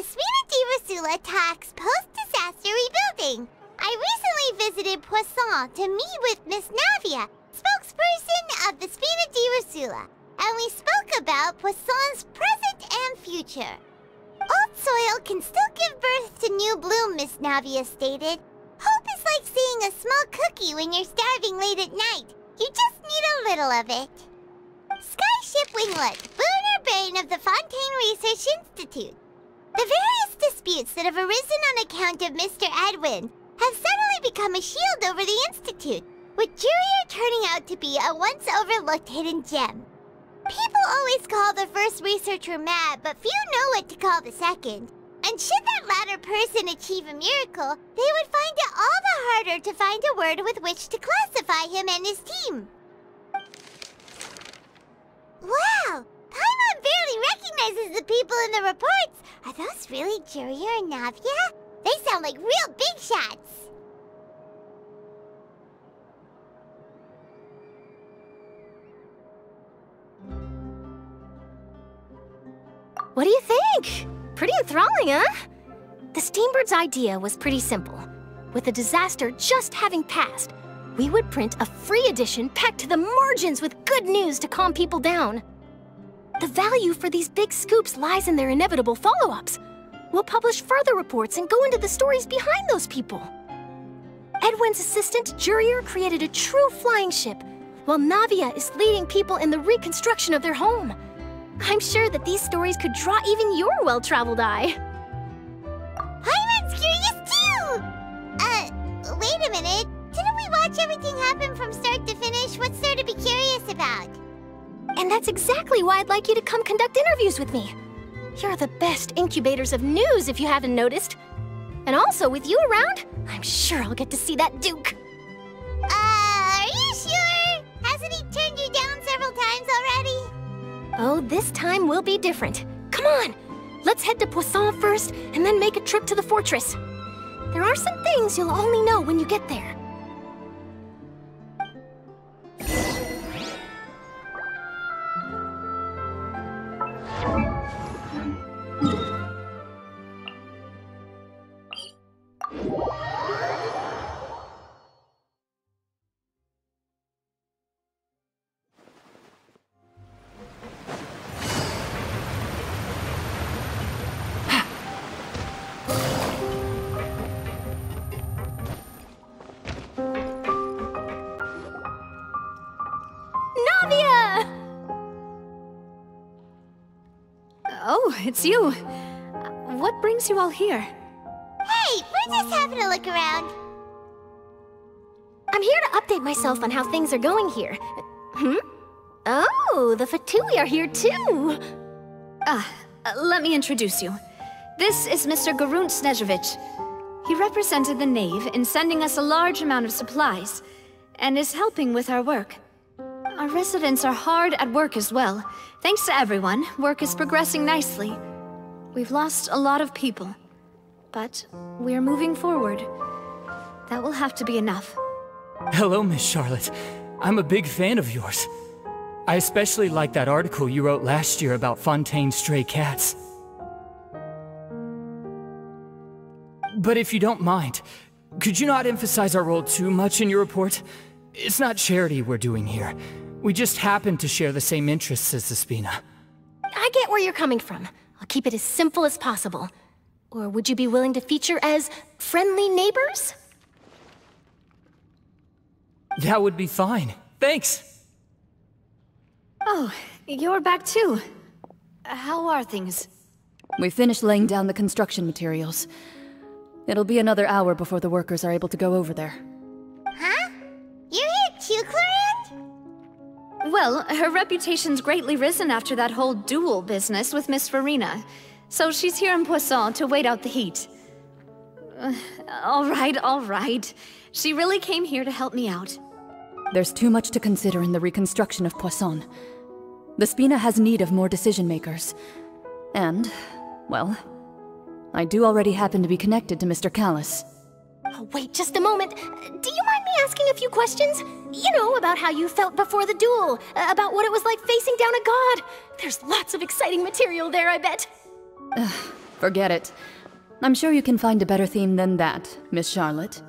Spina di Rosula talks post-disaster rebuilding. I recently visited Poisson to meet with Miss Navia, spokesperson of the Spina di Rosula, and we spoke about Poisson's present and future. Old soil can still give birth to new bloom, Miss Navia stated. Hope is like seeing a small cookie when you're starving late at night. You just need a little of it. Skyship Winglet, Booner Brain of the Fontaine Research Institute. The various disputes that have arisen on account of Mr. Edwin have suddenly become a shield over the Institute, with Jurier turning out to be a once overlooked hidden gem. People always call the first researcher mad, but few know what to call the second. And should that latter person achieve a miracle, they would find it all the harder to find a word with which to classify him and his team. Wow! Paimon barely recognizes the people in the reports. Are those really Jurier and Navia? They sound like real big shots. What do you think? Pretty enthralling, huh? The Steambird's idea was pretty simple. With the disaster just having passed, we would print a free edition packed to the margins with good news to calm people down. The value for these big scoops lies in their inevitable follow-ups. We'll publish further reports and go into the stories behind those people. Edwin's assistant, Jurier, created a true flying ship, while Navia is leading people in the reconstruction of their home. I'm sure that these stories could draw even your well-traveled eye. Paimon's curious too! Wait a minute. Didn't we watch everything happen from start to finish? What's there to be curious about? And that's exactly why I'd like you to come conduct interviews with me. You're the best incubators of news, if you haven't noticed. And also, with you around, I'm sure I'll get to see that Duke. Are you sure? Hasn't he turned you down several times already? Oh, this time will be different. Come on! Let's head to Poisson first, and then make a trip to the fortress. There are some things you'll only know when you get there. Oh, it's you. What brings you all here? Hey, we're just having a look around. I'm here to update myself on how things are going here. Oh, the Fatui are here too! Let me introduce you. This is Mr. Garunt Snežević. He represented the Knave in sending us a large amount of supplies, and is helping with our work. Our residents are hard at work as well. Thanks to everyone, work is progressing nicely. We've lost a lot of people, but we're moving forward. That will have to be enough. Hello, Miss Charlotte. I'm a big fan of yours. I especially like that article you wrote last year about Fontaine's stray cats. But if you don't mind, could you not emphasize our role too much in your report? It's not charity we're doing here. We just happen to share the same interests as the Spina. I get where you're coming from. I'll keep it as simple as possible. Or would you be willing to feature as friendly neighbors? That would be fine. Thanks! Oh, you're back too. How are things? We finished laying down the construction materials. It'll be another hour before the workers are able to go over there. Huh? You're here too, Clarence? Well, her reputation's greatly risen after that whole duel business with Miss Farina. So she's here in Poisson to wait out the heat. All right. She really came here to help me out. There's too much to consider in the reconstruction of Poisson. The Spina has need of more decision-makers. And, well, I do already happen to be connected to Mr. Callis. Oh, wait just a moment. Do you mind me asking a few questions? You know, about how you felt before the duel, about what it was like facing down a god. There's lots of exciting material there, I bet. Forget it. I'm sure you can find a better theme than that, Miss Charlotte.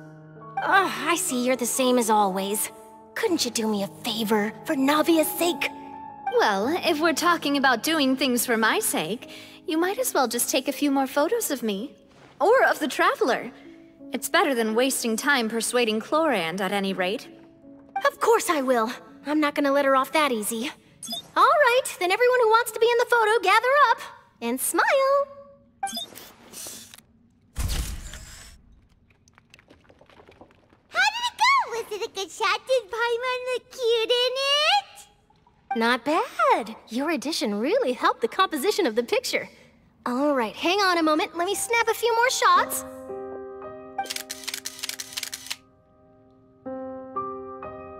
Ugh, I see you're the same as always. Couldn't you do me a favor, for Navia's sake? Well, if we're talking about doing things for my sake, you might as well just take a few more photos of me. Or of the Traveler. It's better than wasting time persuading Chlorand at any rate. Of course I will. I'm not gonna let her off that easy. All right, then everyone who wants to be in the photo, gather up. And smile. How did it go? Was it a good shot? Did Paimon look cute in it? Not bad. Your addition really helped the composition of the picture. All right, hang on a moment. Let me snap a few more shots.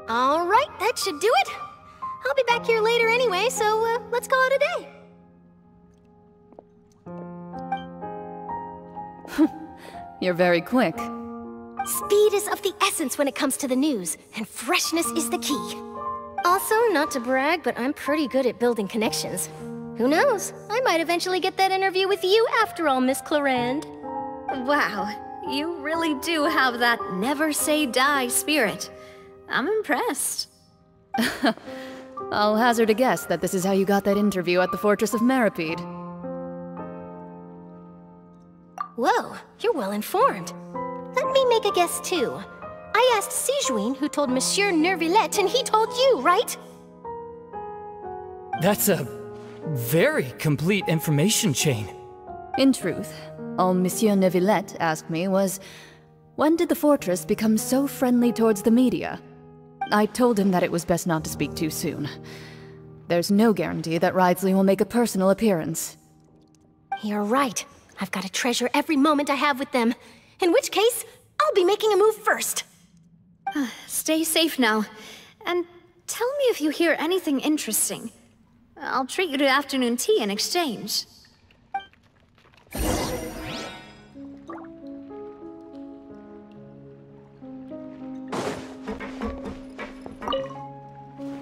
All right, that should do it. I'll be back here later anyway, so let's call it a day. You're very quick. Speed is of the essence when it comes to the news, and freshness is the key. Also, not to brag, but I'm pretty good at building connections. Who knows? I might eventually get that interview with you after all, Miss Chlorand. Wow, you really do have that never say die spirit. I'm impressed. I'll hazard a guess that this is how you got that interview at the Fortress of Maripede. Whoa, you're well informed. Let me make a guess too. I asked Sijuin, who told Monsieur Nervillet, and he told you, right? That's a very complete information chain. In truth, all Monsieur Neuvillette asked me was, when did the fortress become so friendly towards the media? I told him that it was best not to speak too soon. There's no guarantee that Ridesley will make a personal appearance. You're right. I've got to treasure every moment I have with them. In which case, I'll be making a move first. Stay safe now. And tell me if you hear anything interesting. I'll treat you to afternoon tea in exchange.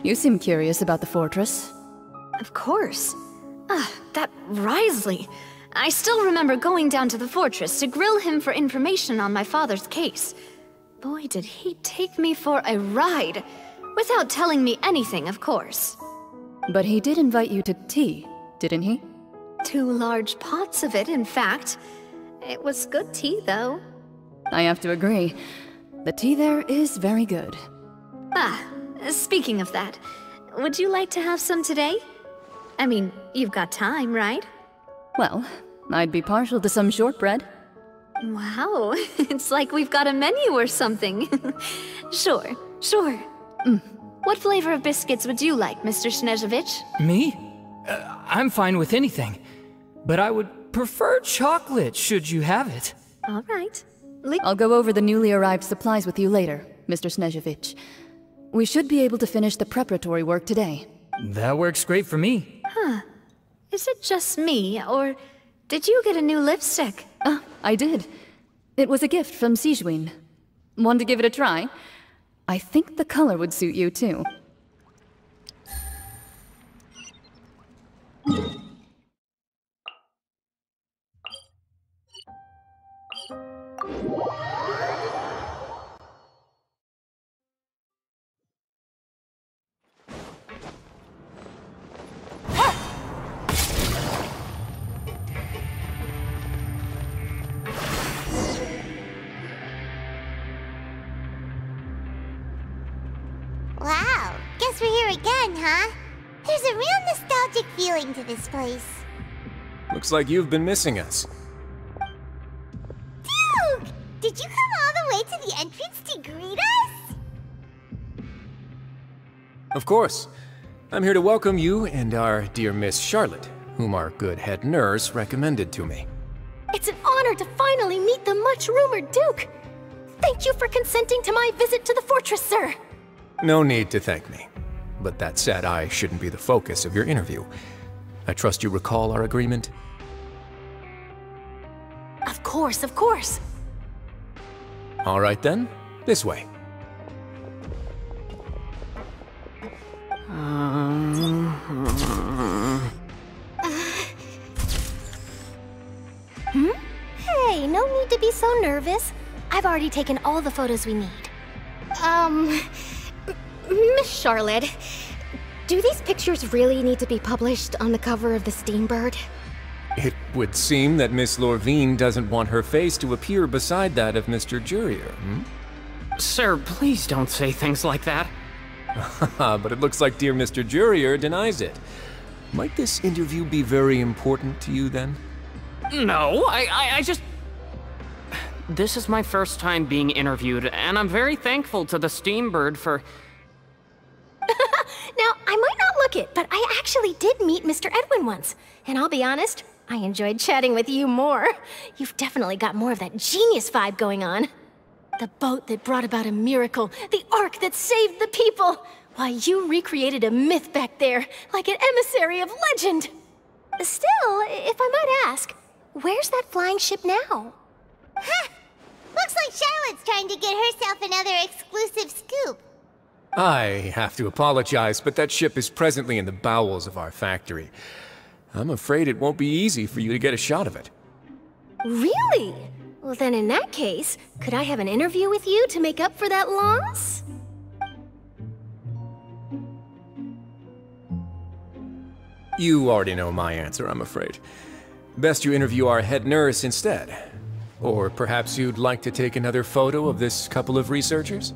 You seem curious about the fortress. Of course. That Ridesley. I still remember going down to the fortress to grill him for information on my father's case. Boy, did he take me for a ride. Without telling me anything, of course. But he did invite you to tea, didn't he? 2 large pots of it, in fact. It was good tea, though. I have to agree. The tea there is very good. Speaking of that, would you like to have some today? I mean, you've got time, right? Well, I'd be partial to some shortbread. Wow, it's like we've got a menu or something. Sure. What flavor of biscuits would you like, Mr. Snezhevich? Me? I'm fine with anything. But I would prefer chocolate, should you have it. All right. I'll go over the newly arrived supplies with you later, Mr. Snezhevich. We should be able to finish the preparatory work today. That works great for me. Is it just me, or did you get a new lipstick? I did. It was a gift from Sijuin. Want to give it a try? I think the color would suit you, too. Wow, guess we're here again, huh? There's a real nostalgic feeling to this place. Looks like you've been missing us. Duke! Did you come all the way to the entrance to greet us? Of course. I'm here to welcome you and our dear Miss Charlotte, whom our good head nurse recommended to me. It's an honor to finally meet the much-rumored Duke. Thank you for consenting to my visit to the fortress, sir. No need to thank me. But that said, I shouldn't be the focus of your interview. I trust you recall our agreement? Of course. All right then, this way. Hey, no need to be so nervous. I've already taken all the photos we need. Miss Charlotte, do these pictures really need to be published on the cover of the Steambird? It would seem that Miss Lorvine doesn't want her face to appear beside that of Mr. Jurier, Sir, please don't say things like that. But it looks like dear Mr. Jurier denies it. Might this interview be very important to you, then? No, I just... This is my first time being interviewed, and I'm very thankful to the Steambird for... Now, I might not look it, but I actually did meet Mr. Edwin once. And I'll be honest, I enjoyed chatting with you more. You've definitely got more of that genius vibe going on. The boat that brought about a miracle, the ark that saved the people. Why, you recreated a myth back there, like an emissary of legend. Still, if I might ask, where's that flying ship now? Huh! Looks like Charlotte's trying to get herself another exclusive scoop. I have to apologize, but that ship is presently in the bowels of our factory. I'm afraid it won't be easy for you to get a shot of it. Really? Well, then in that case, could I have an interview with you to make up for that loss? You already know my answer, I'm afraid. Best you interview our head nurse instead. Or perhaps you'd like to take another photo of this couple of researchers?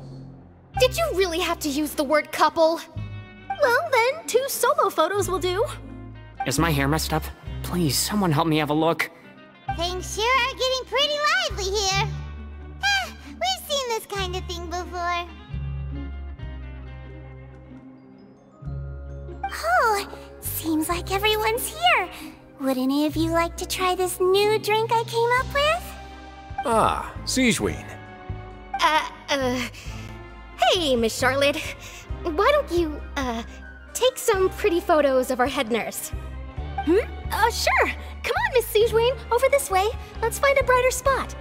Did you really have to use the word couple? Well, then, 2 solo photos will do. Is my hair messed up? Please, someone help me have a look. Things sure are getting pretty lively here. We've seen this kind of thing before. Oh, seems like everyone's here. Would any of you like to try this new drink I came up with? Ah, Siegeween. Hey, Miss Charlotte. Why don't you, take some pretty photos of our head nurse? Sure. Come on, Miss Siegeween, over this way. Let's find a brighter spot.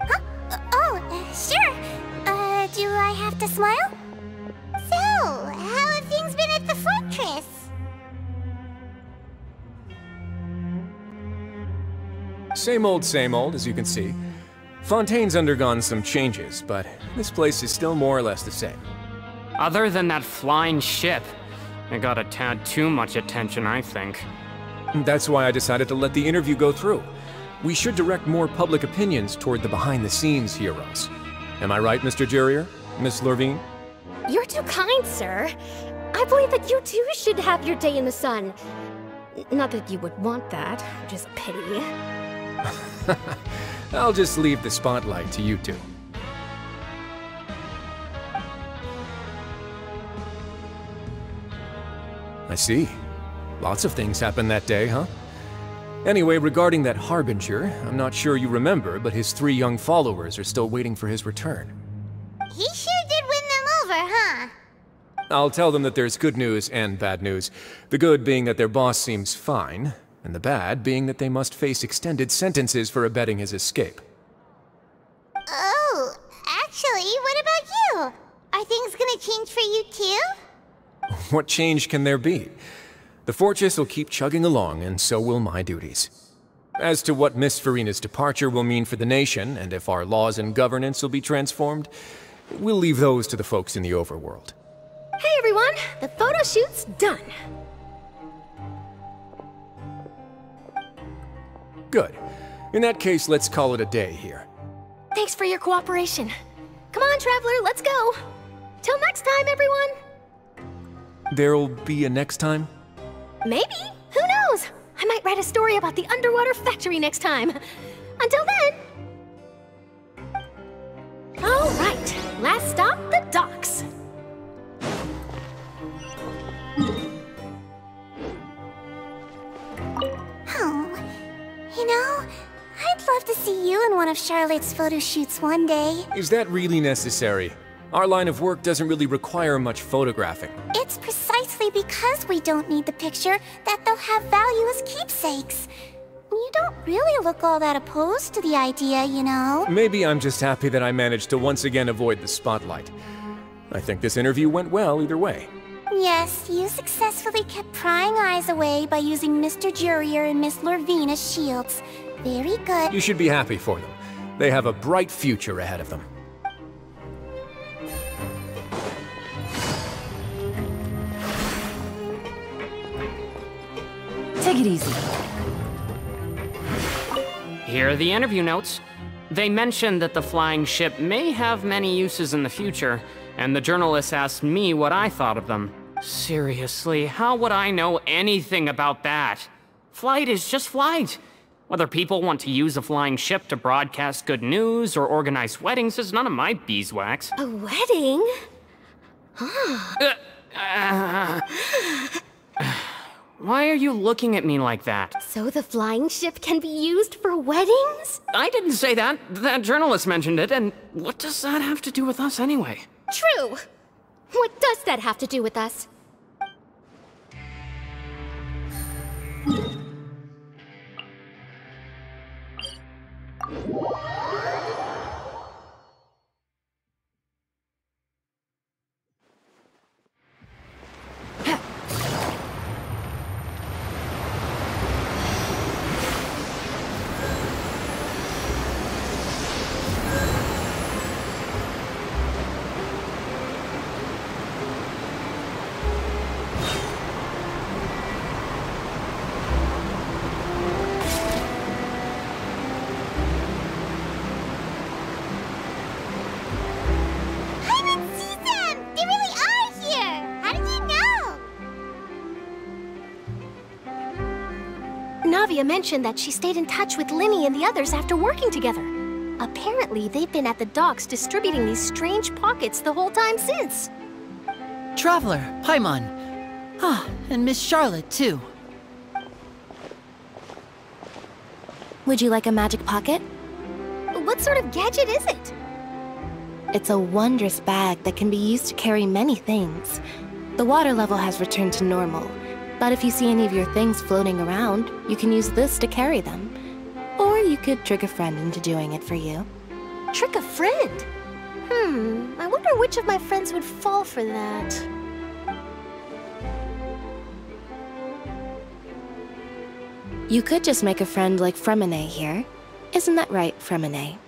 Huh? Sure. Do I have to smile? So, how have things been at the fortress? Same old, as you can see. Fontaine's undergone some changes, but this place is still more or less the same. Other than that flying ship, it got a tad too much attention, I think. That's why I decided to let the interview go through. We should direct more public opinions toward the behind-the-scenes heroes. Am I right, Mr. Jurier? Miss Lorvine? You're too kind, sir. I believe that you too should have your day in the sun. Not that you would want that, just pity. I'll just leave the spotlight to you two. I see. Lots of things happened that day, huh? Anyway, regarding that Harbinger, I'm not sure you remember, but his 3 young followers are still waiting for his return. He sure did win them over, huh? I'll tell them that there's good news and bad news. The good being that their boss seems fine, and the bad being that they must face extended sentences for abetting his escape. Oh, actually, what about you? Are things gonna change for you too? What change can there be? The fortress will keep chugging along, and so will my duties. As to what Miss Farina's departure will mean for the nation, and if our laws and governance will be transformed, we'll leave those to the folks in the overworld. Hey everyone, the photo shoot's done. Good. In that case, let's call it a day here. Thanks for your cooperation. Come on, Traveler, let's go. Till next time, everyone. There'll be a next time? Maybe. Who knows? I might write a story about the underwater factory next time. Until then. All right, last stop, the docks. Oh, you know, I'd love to see you in one of Charlotte's photo shoots one day. Is that really necessary? Our line of work doesn't really require much photographing. It's precisely because we don't need the picture that they'll have value as keepsakes. You don't really look all that opposed to the idea, you know. Maybe I'm just happy that I managed to once again avoid the spotlight. I think this interview went well either way. Yes, you successfully kept prying eyes away by using Mr. Jurier and Miss Lorvine as shields. Very good. You should be happy for them. They have a bright future ahead of them. Take it easy. Here are the interview notes. They mentioned that the flying ship may have many uses in the future, and the journalist asked me what I thought of them. Seriously, how would I know anything about that? Flight is just flight. Whether people want to use a flying ship to broadcast good news or organize weddings is none of my beeswax. A wedding? Why are you looking at me like that? So the flying ship can be used for weddings? I didn't say that. That journalist mentioned it, and what does that have to do with us anyway? True. What does that have to do with us? Navia mentioned that she stayed in touch with Linny and the others after working together. Apparently, they've been at the docks distributing these strange pockets the whole time since. Traveler, Paimon. Ah, and Miss Charlotte, too. Would you like a magic pocket? What sort of gadget is it? It's a wondrous bag that can be used to carry many things. The water level has returned to normal, but if you see any of your things floating around, you can use this to carry them. Or you could trick a friend into doing it for you. Trick a friend? I wonder which of my friends would fall for that. You could just make a friend like Fremine here. Isn't that right, Fremine?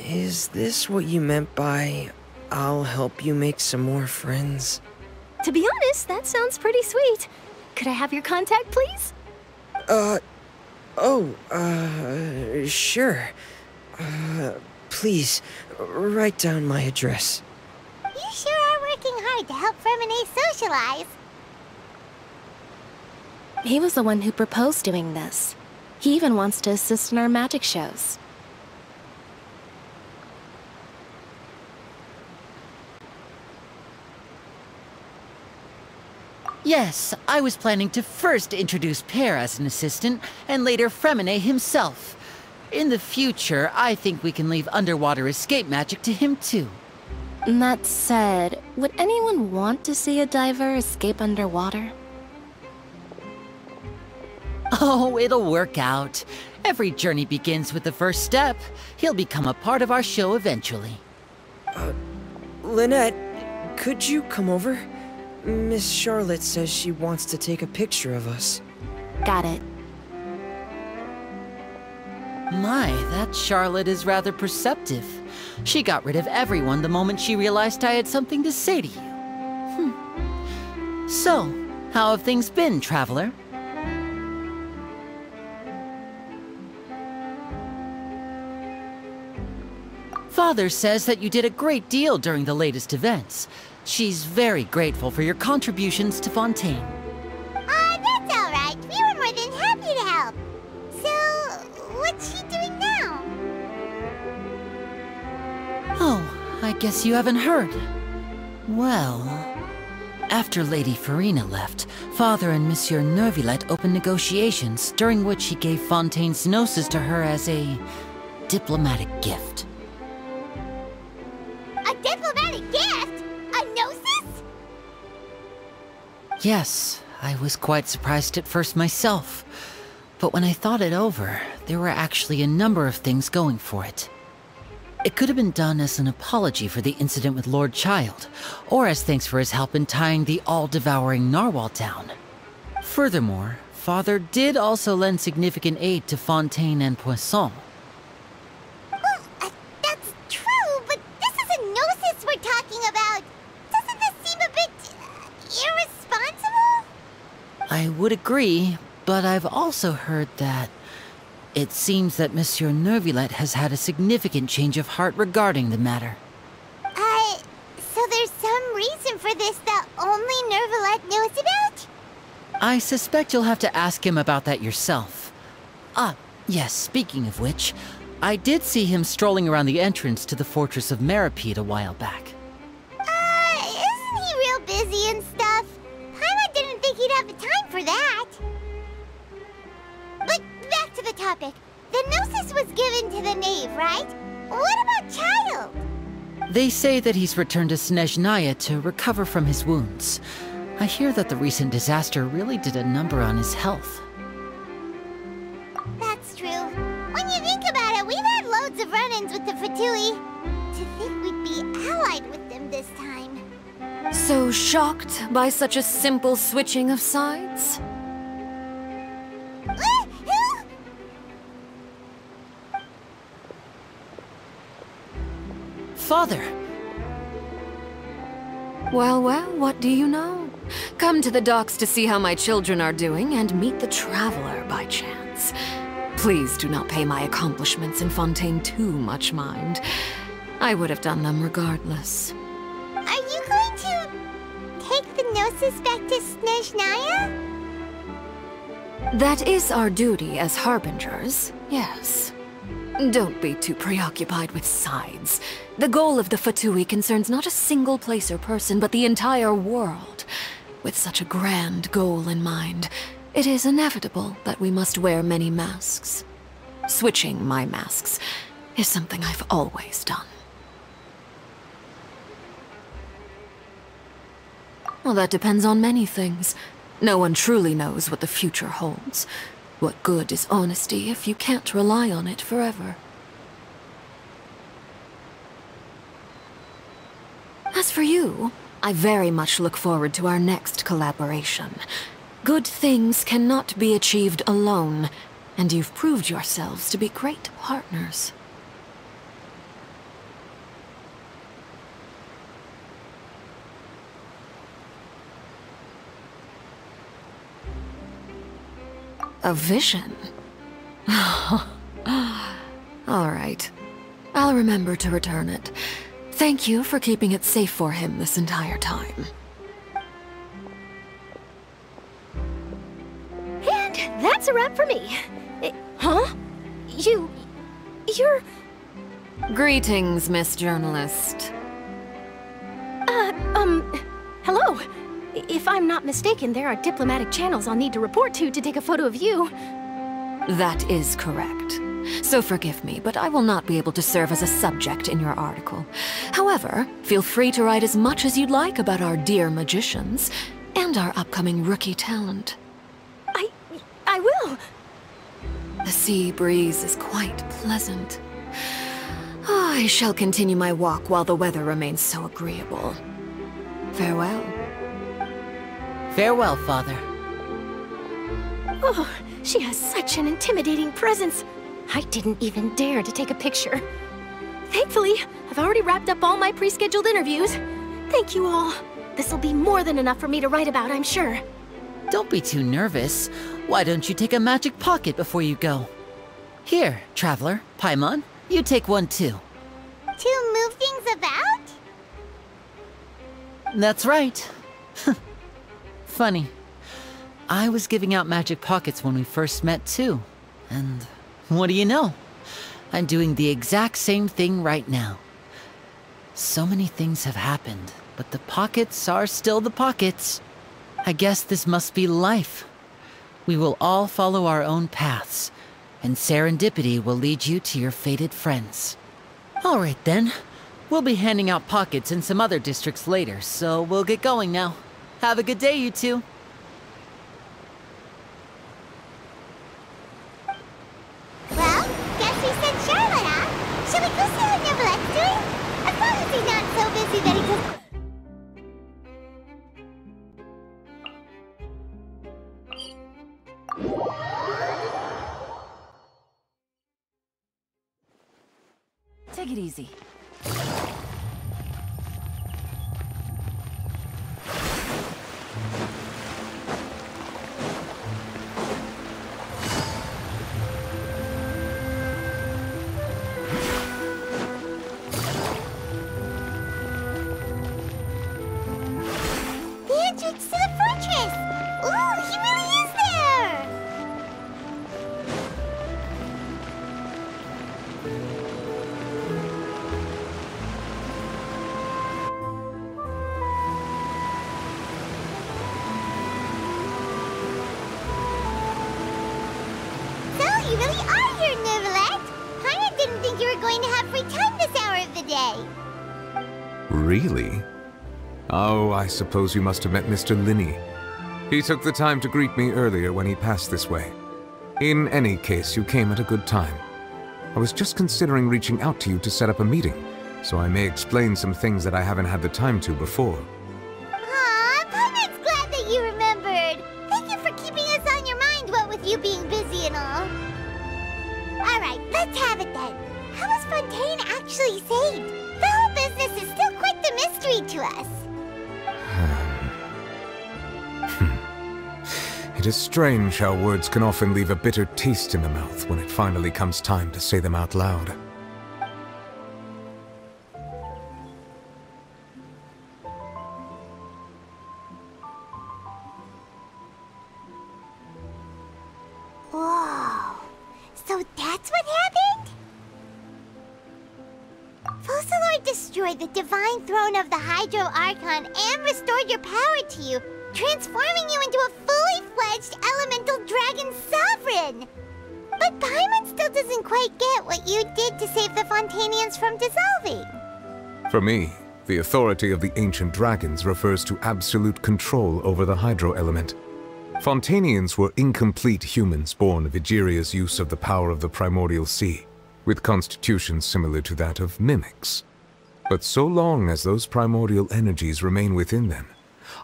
Is this what you meant by, I'll help you make some more friends? To be honest, that sounds pretty sweet. Could I have your contact, please? Sure. Please, write down my address. You sure are working hard to help Fremine socialize. He was the one who proposed doing this. He even wants to assist in our magic shows. Yes, I was planning to first introduce Pear as an assistant, and later Fremine himself. In the future, I think we can leave underwater escape magic to him too. That said, would anyone want to see a diver escape underwater? Oh, it'll work out. Every journey begins with the first step. He'll become a part of our show eventually. Lynette, could you come over? Miss Charlotte says she wants to take a picture of us. Got it. My, that Charlotte is rather perceptive. She got rid of everyone the moment she realized I had something to say to you. So, how have things been, Traveler? Father says that you did a great deal during the latest events. She's very grateful for your contributions to Fontaine. That's all right. We were more than happy to help. So, what's she doing now? Oh, I guess you haven't heard. Well, after Lady Farina left, Father and Monsieur Neuvillette opened negotiations, during which he gave Fontaine's gnosis to her as a diplomatic gift. A diplomatic gift? A gnosis? Yes, I was quite surprised at first myself. But when I thought it over, there were actually a number of things going for it. It could have been done as an apology for the incident with Lord Child, or as thanks for his help in tying the all-devouring narwhal down. Furthermore, Father did also lend significant aid to Fontaine and Poisson. Well, that's true, but this is a gnosis we're talking about. Doesn't this seem a bit irresponsible? I would agree, but I've also heard that it seems that Monsieur Neuvillette has had a significant change of heart regarding the matter. So there's some reason for this that only Neuvillette knows about? I suspect you'll have to ask him about that yourself. Ah, yes, speaking of which, I did see him strolling around the entrance to the Fortress of Masquerade a while back. Isn't he real busy and stuff? Paimon didn't think he'd have the time for that. But back to the topic. The Gnosis was given to the knave, right? What about Child? They say that he's returned to Snezhnaya to recover from his wounds. I hear that the recent disaster really did a number on his health. That's true. When you think about it, we've had loads of run-ins with the Fatui. To think we'd be allied with them this time. So shocked by such a simple switching of sides? Father! Well, what do you know? Come to the docks to see how my children are doing and meet the Traveler by chance. Please do not pay my accomplishments in Fontaine too much mind. I would have done them regardless. Are you going to take the Gnosis back to Snezhnaya? That is our duty as Harbingers, yes. Don't be too preoccupied with sides. The goal of the Fatui concerns not a single place or person, but the entire world. With such a grand goal in mind, it is inevitable that we must wear many masks. Switching my masks is something I've always done. Well, that depends on many things. No one truly knows what the future holds. What good is honesty if you can't rely on it forever? As for you, I very much look forward to our next collaboration. Good things cannot be achieved alone, and you've proved yourselves to be great partners. A vision? All right. I'll remember to return it. Thank you for keeping it safe for him this entire time. And that's a wrap for me. Huh? You're... Greetings, Miss Journalist. Hello. If I'm not mistaken, there are diplomatic channels I'll need to report to take a photo of you. That is correct. So forgive me, but I will not be able to serve as a subject in your article. However, feel free to write as much as you'd like about our dear magicians and our upcoming rookie talent. I will. The sea breeze is quite pleasant. I shall continue my walk while the weather remains so agreeable. Farewell. Farewell, Father. Oh, she has such an intimidating presence. I didn't even dare to take a picture. Thankfully, I've already wrapped up all my pre-scheduled interviews. Thank you all. This'll be more than enough for me to write about, I'm sure. Don't be too nervous. Why don't you take a magic pocket before you go? Here, Traveler, Paimon, you take one too. To move things about? That's right. Funny. I was giving out magic pockets when we first met too. And what do you know? I'm doing the exact same thing right now. So many things have happened, but the pockets are still the pockets. I guess this must be life. We will all follow our own paths, and serendipity will lead you to your fated friends. All right then. We'll be handing out pockets in some other districts later, so we'll get going now. Have a good day, you two. Well, guess we sent Charlotte off. Shall we go see how Neverlette's doing? As long as he's not so busy that he just... Take it easy. The entrance to the fortress! Ooh, he really is there! So, you really are here, Neverlette! Paimon didn't think you were going to have free time this hour of the day. Really? Oh, I suppose you must have met Mr. Linney. He took the time to greet me earlier when he passed this way. In any case, you came at a good time. I was just considering reaching out to you to set up a meeting, so I may explain some things that I haven't had the time to before. Aw, Paimon's glad that you remembered. Thank you for keeping us on your mind, what with you being busy and all. Alright, let's have it then. How was Fontaine actually saved? The whole business is still quite the mystery to us. It is strange how words can often leave a bitter taste in the mouth when it finally comes time to say them out loud. Whoa. So that's what happened? Focalor destroyed the divine throne of the Hydro Archon and restored your power to you, transforming you into a fully fledged elemental dragon sovereign! But Paimon still doesn't quite get what you did to save the Fontainians from dissolving. For me, the authority of the ancient dragons refers to absolute control over the hydro element. Fontainians were incomplete humans born of Egeria's use of the power of the primordial sea, with constitutions similar to that of mimics. But so long as those primordial energies remain within them,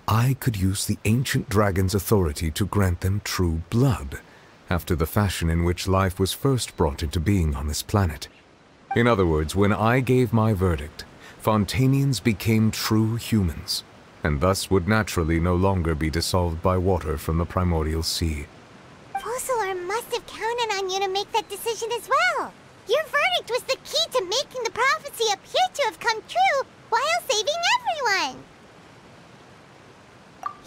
I could use the ancient dragon's authority to grant them true blood, after the fashion in which life was first brought into being on this planet. In other words, when I gave my verdict, Fontainians became true humans, and thus would naturally no longer be dissolved by water from the primordial sea. Focalor must have counted on you to make that decision as well. Your verdict was the key to making the prophecy appear to have come true while saving everyone.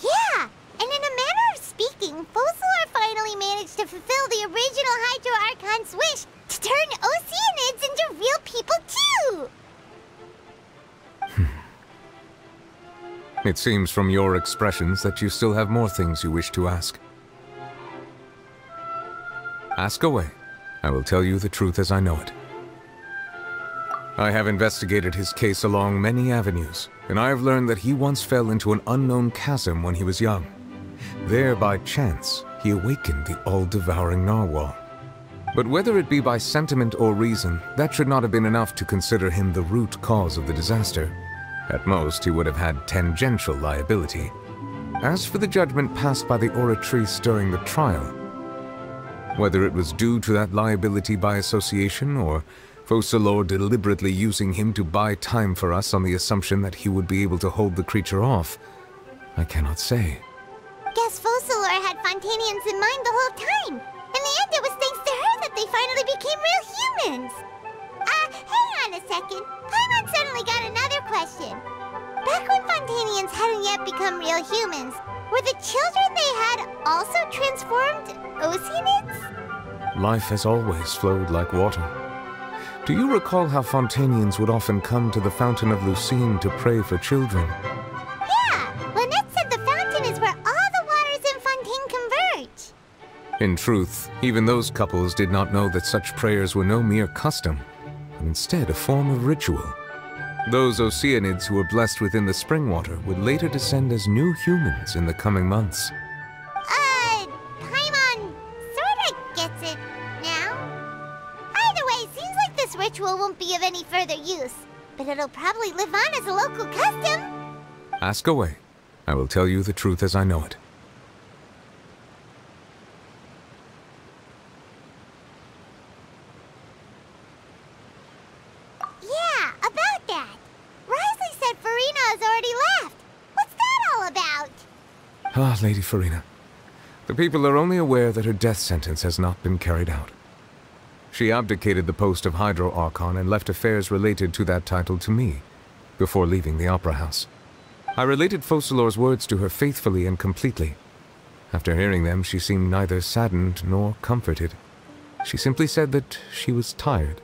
Yeah, and in a manner of speaking, Focalor finally managed to fulfill the original Hydro Archon's wish to turn Oceanids into real people too! It seems from your expressions that you still have more things you wish to ask. Ask away. I will tell you the truth as I know it. I have investigated his case along many avenues, and I have learned that he once fell into an unknown chasm when he was young. There, by chance, he awakened the all-devouring narwhal. But whether it be by sentiment or reason, that should not have been enough to consider him the root cause of the disaster. At most, he would have had tangential liability. As for the judgment passed by the Oratrice during the trial, whether it was due to that liability by association, or Focalor deliberately using him to buy time for us on the assumption that he would be able to hold the creature off, I cannot say. Guess Focalor had Fontainians in mind the whole time. In the end, it was thanks to her that they finally became real humans. Hang on a second. Paimon suddenly got another question. Back when Fontainians hadn't yet become real humans, were the children they had also transformed Oceanids? Life has always flowed like water. Do you recall how Fontainians would often come to the Fountain of Lucine to pray for children? Yeah, Lynette said the fountain is where all the waters in Fontaine converge. In truth, even those couples did not know that such prayers were no mere custom, but instead a form of ritual. Those Oceanids who were blessed within the spring water would later descend as new humans in the coming months. Paimon sorta gets it now. Either way, seems like this this ritual won't be of any further use, but it'll probably live on as a local custom. Ask away. I will tell you the truth as I know it. Yeah, about that. Risley said Farina has already left. What's that all about? Ah, Lady Farina. The people are only aware that her death sentence has not been carried out. She abdicated the post of Hydro Archon and left affairs related to that title to me, before leaving the Opera House. I related Focalor's words to her faithfully and completely. After hearing them, she seemed neither saddened nor comforted. She simply said that she was tired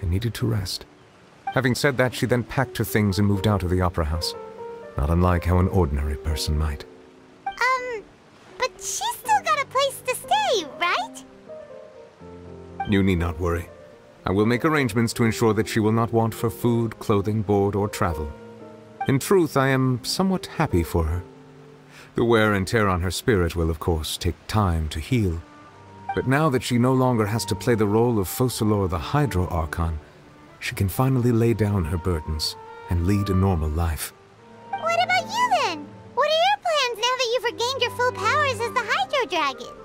and needed to rest. Having said that, she then packed her things and moved out of the Opera House, not unlike how an ordinary person might. But she's still got a place to stay, right? You need not worry. I will make arrangements to ensure that she will not want for food, clothing, board, or travel. In truth, I am somewhat happy for her. The wear and tear on her spirit will, of course, take time to heal. But now that she no longer has to play the role of Focalor the Hydro Archon, she can finally lay down her burdens and lead a normal life. What about you then? What are your plans now that you've regained your full powers as the Hydro Dragon?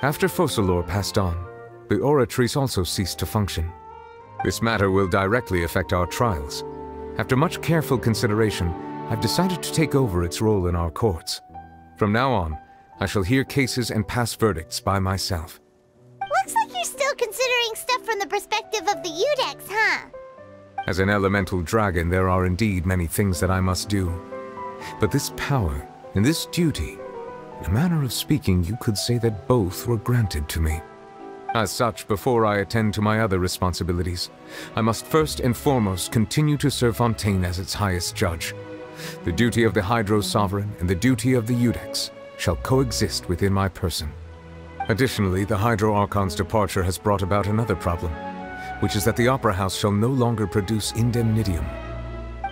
After Focalor passed on, the Oratrice also ceased to function. This matter will directly affect our trials. After much careful consideration, I've decided to take over its role in our courts. From now on, I shall hear cases and pass verdicts by myself. Looks like you're still considering stuff from the perspective of the Udex, huh? As an elemental dragon, there are indeed many things that I must do. But this power and this duty, in a manner of speaking, you could say that both were granted to me. As such, before I attend to my other responsibilities, I must first and foremost continue to serve Fontaine as its highest judge. The duty of the Hydro Sovereign and the duty of the Udex shall coexist within my person. Additionally, the Hydro Archon's departure has brought about another problem, which is that the Opera House shall no longer produce indemnitium.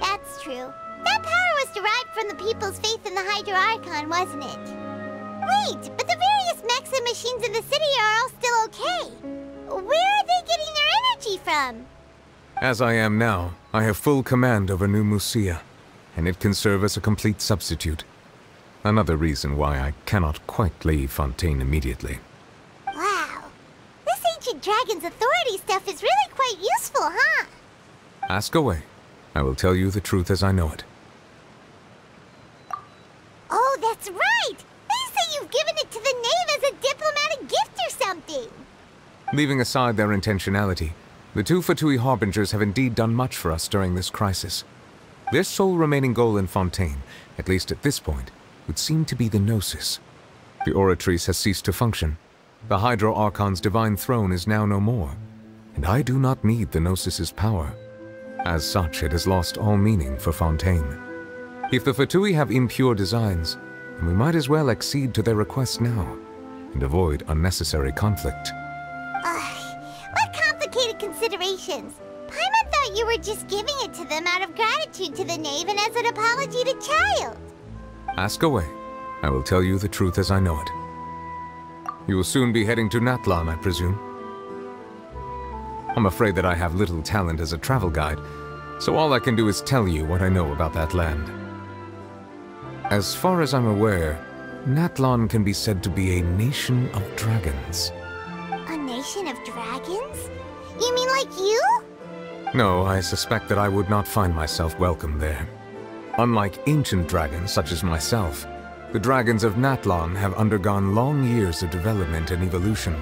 That's true. That power was derived from the people's faith in the Hydro Archon, wasn't it? Wait, but the various mechs and machines in the city are all still okay. Where are they getting their energy from? As I am now, I have full command over New Musia, and it can serve as a complete substitute. Another reason why I cannot quite leave Fontaine immediately. Wow. This ancient dragon's authority stuff is really quite useful, huh? Ask away. I will tell you the truth as I know it. Oh, that's right! They say you've given it to the knave as a diplomatic gift or something! Leaving aside their intentionality, the two Fatui Harbingers have indeed done much for us during this crisis. Their sole remaining goal in Fontaine, at least at this point, would seem to be the Gnosis. The Oratrice has ceased to function. The Hydro Archon's divine throne is now no more, and I do not need the Gnosis's power. As such, it has lost all meaning for Fontaine. If the Fatui have impure designs, then we might as well accede to their request now, and avoid unnecessary conflict. What complicated considerations! Paimon thought you were just giving it to them out of gratitude to the knave and as an apology to Child. Ask away. I will tell you the truth as I know it. You will soon be heading to Natlan, I presume. I'm afraid that I have little talent as a travel guide, so all I can do is tell you what I know about that land. As far as I'm aware, Natlan can be said to be a nation of dragons. A nation of dragons? You mean like you? No, I suspect that I would not find myself welcome there. Unlike ancient dragons such as myself, the dragons of Natlan have undergone long years of development and evolution.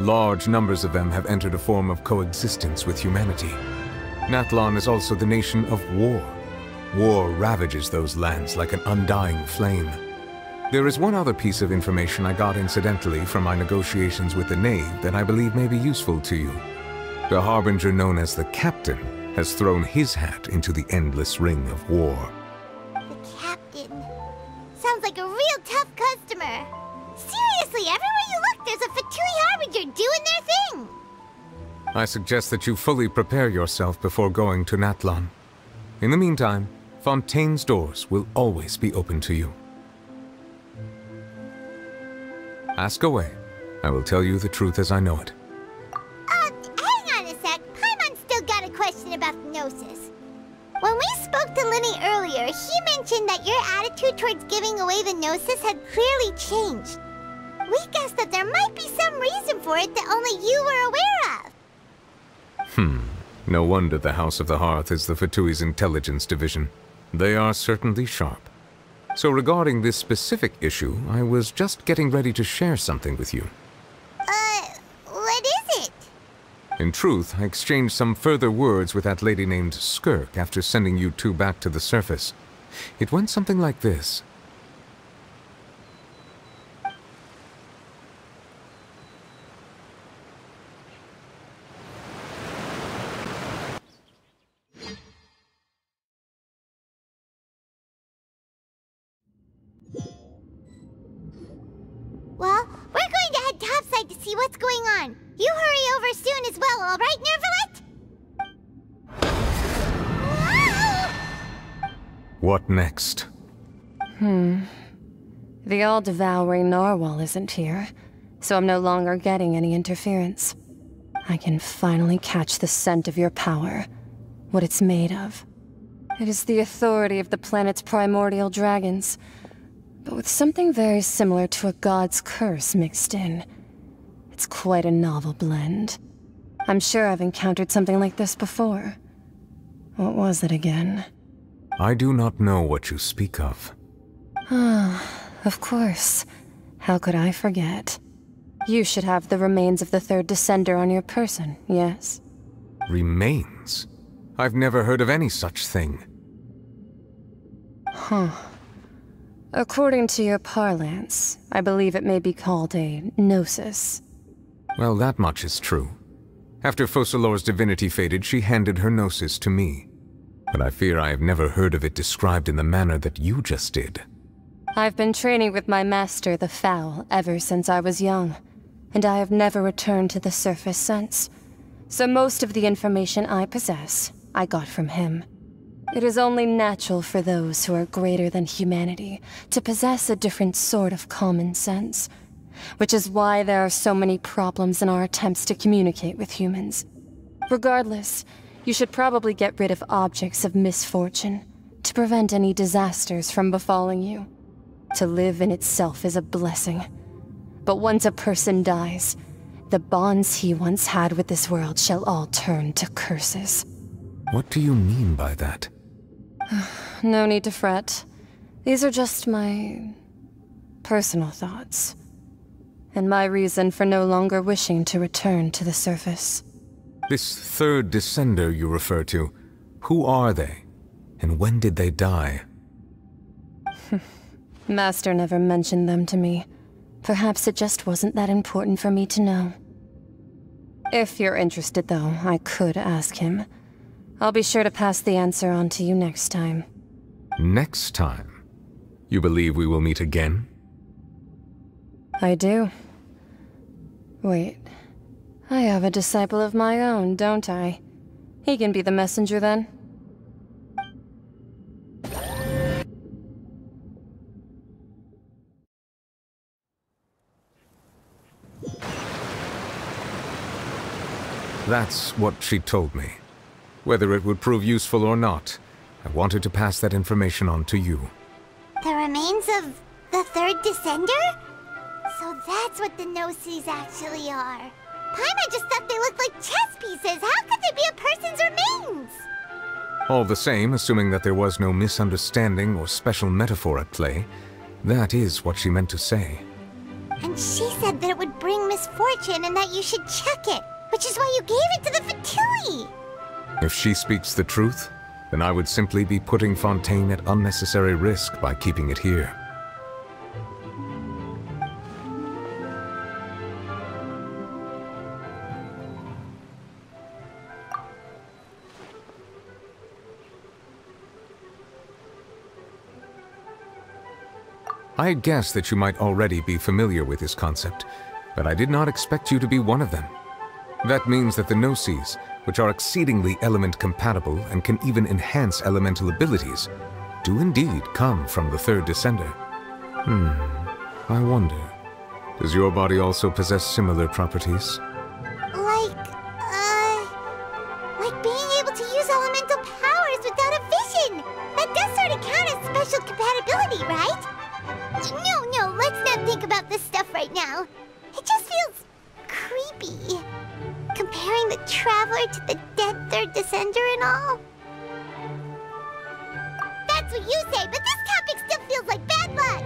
Large numbers of them have entered a form of coexistence with humanity. Natlan is also the nation of war. War ravages those lands like an undying flame. There is one other piece of information I got incidentally from my negotiations with the knave that I believe may be useful to you. The Harbinger known as the Captain has thrown his hat into the endless ring of war. The Captain. Sounds like a real tough customer. Seriously, everywhere you look, there's a Fatui Harbinger doing their thing. I suggest that you fully prepare yourself before going to Natlan. In the meantime, Fontaine's doors will always be open to you. Ask away. I will tell you the truth as I know it. Hang on a sec. Paimon When we spoke to Lenny earlier, he mentioned that your attitude towards giving away the Gnosis had clearly changed. We guessed that there might be some reason for it that only you were aware of. No wonder the House of the Hearth is the Fatui's intelligence division. They are certainly sharp. So regarding this specific issue, I was just getting ready to share something with you. What is it? In truth, I exchanged some further words with that lady named Skirk after sending you two back to the surface. It went something like this. Well, we're going to head topside to see what's going on. You hurry over soon as well, all right, Nervalet? What next? The all-devouring narwhal isn't here, so I'm no longer getting any interference. I can finally catch the scent of your power, what it's made of. It is the authority of the planet's primordial dragons, but with something very similar to a god's curse mixed in. It's quite a novel blend. I'm sure I've encountered something like this before. What was it again? I do not know what you speak of. Of course. How could I forget? You should have the remains of the third Descender on your person, yes? Remains? I've never heard of any such thing. According to your parlance, I believe it may be called a gnosis. Well, that much is true. After Focalor's divinity faded, she handed her gnosis to me. But I fear I have never heard of it described in the manner that you just did. I've been training with my master, the Foul, ever since I was young, and I have never returned to the surface since. So most of the information I possess, I got from him. It is only natural for those who are greater than humanity to possess a different sort of common sense, which is why there are so many problems in our attempts to communicate with humans. Regardless, you should probably get rid of objects of misfortune to prevent any disasters from befalling you. To live in itself is a blessing, but once a person dies, the bonds he once had with this world shall all turn to curses. What do you mean by that? No need to fret. These are just my personal thoughts, and my reason for no longer wishing to return to the surface. This third Descender you refer to, who are they? And when did they die? Master never mentioned them to me. Perhaps it just wasn't that important for me to know. If you're interested, though, I could ask him. I'll be sure to pass the answer on to you next time. Next time? You believe we will meet again? I do. Wait. I have a disciple of my own, don't I? He can be the messenger then. That's what she told me. Whether it would prove useful or not, I wanted to pass that information on to you. The remains of the third Descender? So that's what the Gnosis actually are. Paimon just thought they looked like chess pieces. How could they be a person's remains? All the same, assuming that there was no misunderstanding or special metaphor at play, that is what she meant to say. And she said that it would bring misfortune and that you should check it, which is why you gave it to the Fatui. If she speaks the truth, then I would simply be putting Fontaine at unnecessary risk by keeping it here. I had guessed that you might already be familiar with this concept, but I did not expect you to be one of them. That means that the Gnosis, which are exceedingly element-compatible and can even enhance elemental abilities, do indeed come from the third Descender. I wonder, does your body also possess similar properties? Like being able to use elemental powers without a spatial compatibility, right? No, let's not think about this stuff right now. It just feels creepy. Comparing the Traveler to the dead third descender and all. That's what you say, but this topic still feels like bad luck.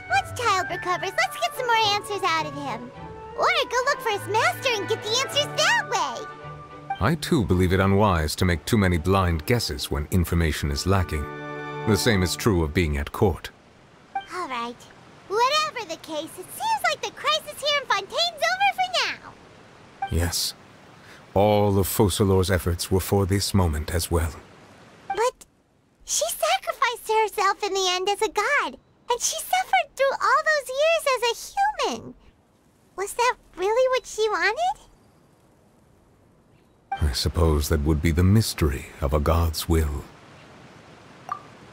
Once Child recovers, let's get some more answers out of him. Or go look for his master and get the answers that way. I too believe it unwise to make too many blind guesses when information is lacking. The same is true of being at court. All right. Whatever the case, it seems like the crisis here in Fontaine's over for now. Yes. All of Focalor's efforts were for this moment as well. But she sacrificed herself in the end as a god, and she suffered through all those years as a human. Was that really what she wanted? I suppose that would be the mystery of a god's will.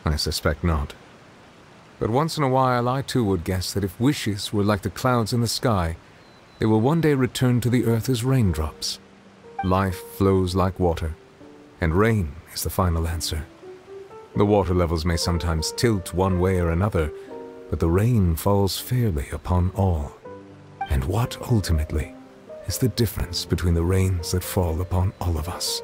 I suspect not. But once in a while I too would guess that if wishes were like the clouds in the sky, they will one day return to the earth as raindrops. Life flows like water, and rain is the final answer. The water levels may sometimes tilt one way or another, but the rain falls fairly upon all. And what ultimately is the difference between the rains that fall upon all of us?